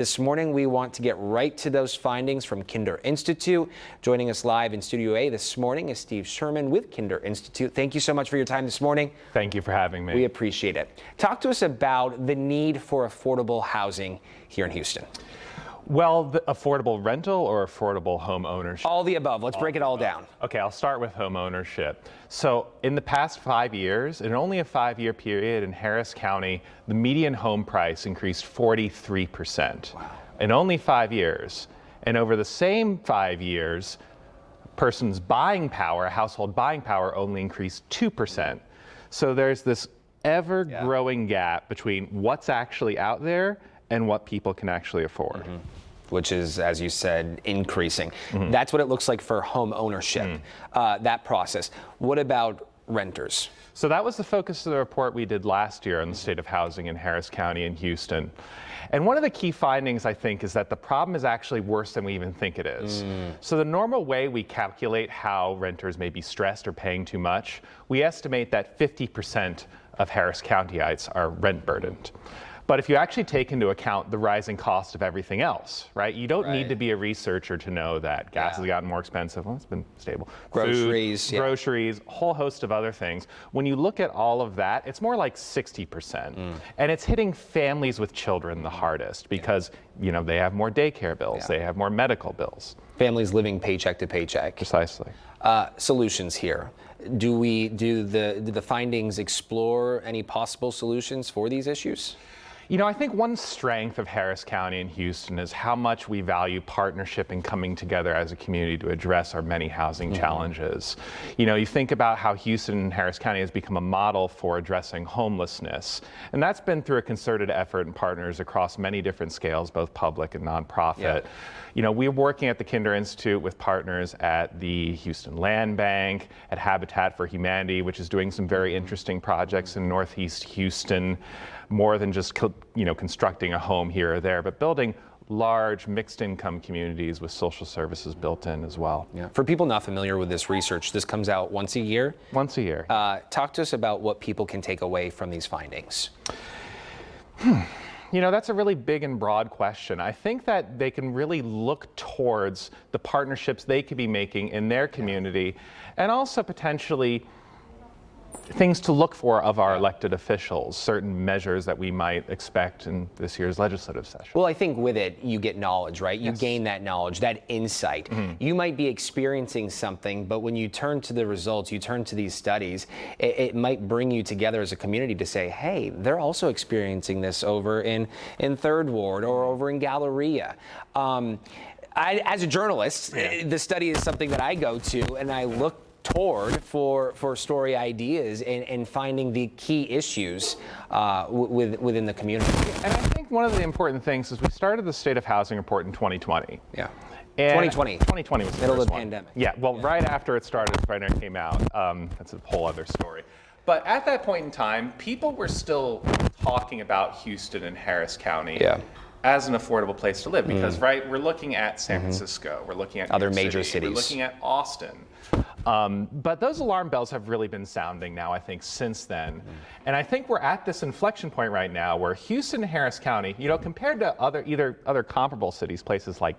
This morning, we want to get right to those findings from Kinder Institute. Joining us live in Studio A this morning is Steve Sherman with Kinder Institute. Thank you so much for your time this morning. Thank you for having me. We appreciate it. Talk to us about the need for affordable housing here in Houston. Well, the affordable rental or affordable home ownership? All the above. Let's break it all down. Okay, I'll start with home ownership. So in the past 5 years, in only a 5-year period in Harris County, the median home price increased 43%. Wow. In only 5 years. And over the same 5 years, person's buying power, household buying power, only increased 2%. So there's this ever-growing gap between what's actually out there and what people can actually afford. Mm-hmm. Which is, as you said, increasing. Mm-hmm. That's what it looks like for home ownership, that process. What about renters? So that was the focus of the report we did last year on the state of housing in Harris County and Houston. And one of the key findings, I think, is that the problem is actually worse than we even think it is. So the normal way we calculate how renters may be stressed or paying too much, we estimate that 50% of Harris Countyites are rent burdened. But if you actually take into account the rising cost of everything else, right? You don't need to be a researcher to know that gas has gotten more expensive. Well, it's been stable. Groceries. Food, groceries, a whole host of other things. When you look at all of that, it's more like 60%. And it's hitting families with children the hardest because, you know, they have more daycare bills. They have more medical bills. Families living paycheck to paycheck. Precisely. Solutions here. Do the findings explore any possible solutions for these issues? You know, I think one strength of Harris County and Houston is how much we value partnership and coming together as a community to address our many housing challenges. You know, you think about how Houston and Harris County has become a model for addressing homelessness. And that's been through a concerted effort and partners across many different scales, both public and nonprofit. You know, we're working at the Kinder Institute with partners at the Houston Land Bank, at Habitat for Humanity, which is doing some very interesting projects in Northeast Houston, more than just, you know, constructing a home here or there, but building large mixed income communities with social services built in as well. For people not familiar with this research, this comes out once a year? Once a year. Talk to us about what people can take away from these findings. You know, that's a really big and broad question. I think that they can really look towards the partnerships they could be making in their community and also potentially things to look for of our elected officials, certain measures that we might expect in this year's legislative session. Well, I think with it, you get knowledge, right? You gain that knowledge, that insight. You might be experiencing something, but when you turn to the results, you turn to these studies, it might bring you together as a community to say, hey, they're also experiencing this over in Third Ward or over in Galleria. As a journalist, the study is something that I go to and I look toward for story ideas and finding the key issues within the community. And I think one of the important things is we started the State of Housing report in 2020. Yeah. And 2020. 2020 was the middle first of the one. pandemic. Yeah, well, right after it started, right when it came out. That's a whole other story. But at that point in time, people were still talking about Houston and Harris County as an affordable place to live because, right, we're looking at San Francisco, we're looking at other New York major City, cities. we're looking at Austin. But those alarm bells have really been sounding now, I think, since then. And I think we're at this inflection point right now where Houston and Harris County, you know, compared to other comparable cities, places like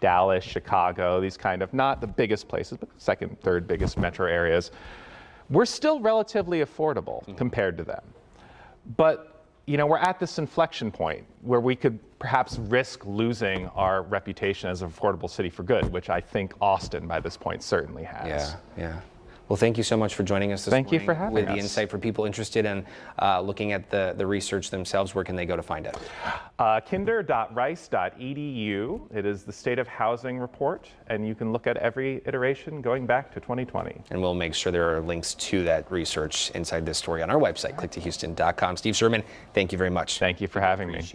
Dallas, Chicago, these kind of not the biggest places, but second, third biggest metro areas, we're still relatively affordable compared to them. But you know, we're at this inflection point where we could perhaps risk losing our reputation as an affordable city for good, which I think Austin, by this point, certainly has. Yeah. Well, thank you so much for joining us this morning. Thank you for having with us. the insight for people interested in looking at the research themselves. Where can they go to find it? Kinder.rice.edu. It is the State of Housing report, and you can look at every iteration going back to 2020. And we'll make sure there are links to that research inside this story on our website, clicktohouston.com. Steve Sherman, thank you very much. Thank you for having me.